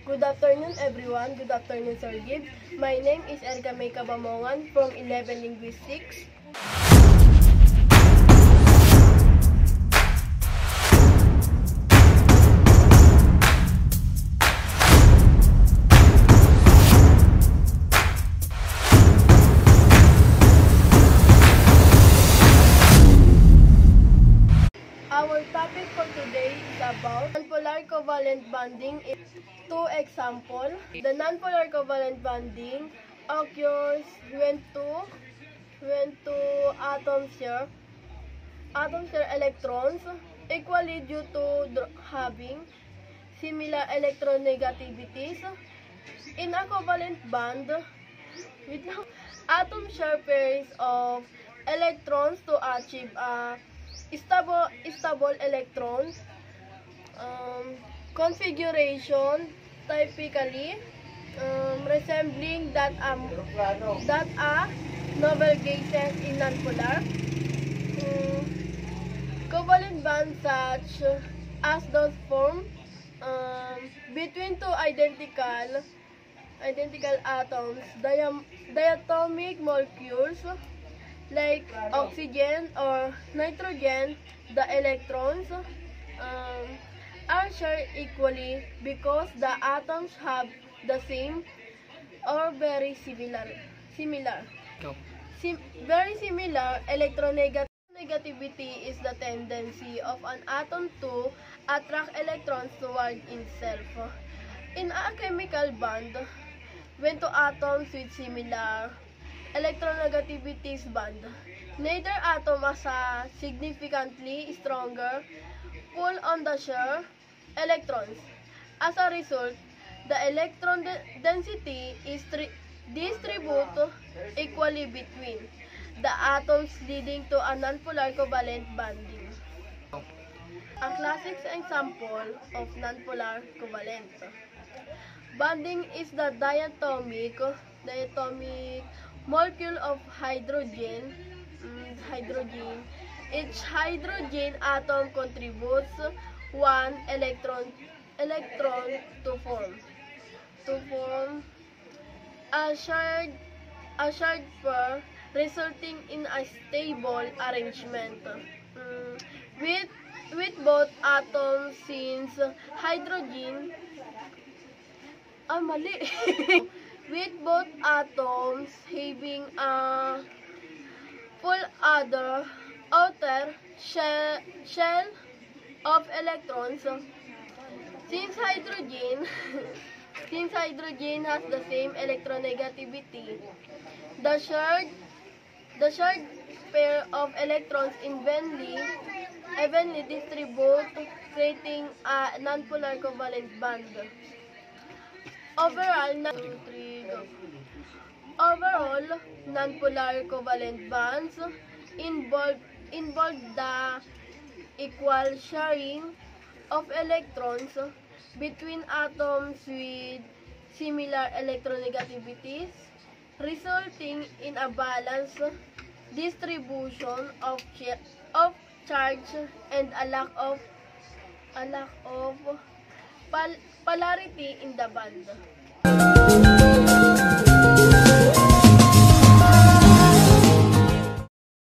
Good afternoon, everyone. Good afternoon, Sir Gibbs. My name is Erika May Cabamongan from 11 Linguistics. Our topic for today is about nonpolar covalent bonding in two examples. The nonpolar covalent bonding occurs when two atoms share electrons equally due to having similar electronegativities. In a covalent bond, atoms share pairs of electrons to achieve a stable electron configuration, typically resembling that a novel gases in nonpolar. Covalent bonds such as those formed between two identical atoms, diatomic molecules, like oxygen or nitrogen, the electrons are shared equally because the atoms have the same or very similar electronegativity is the tendency of an atom to attract electrons toward itself. In a chemical bond, when two atoms with similar electronegativities bond, neither atom has a significantly stronger pull on the shared electrons. As a result, the electron density is distributed equally between the atoms, leading to a nonpolar covalent bonding. A classic example of nonpolar covalent bonding is the diatomic molecule of hydrogen. Each hydrogen atom contributes one electron to form a shared pair, resulting in a stable arrangement with both atoms, since hydrogen with both atoms having a full outer shell of electrons. Since hydrogen has the same electronegativity, the shared pair of electrons evenly distribute, creating a nonpolar covalent bond. Overall, nonpolar covalent bonds involve the equal sharing of electrons between atoms with similar electronegativities, resulting in a balanced distribution of charge and a lack of polarity in the bond.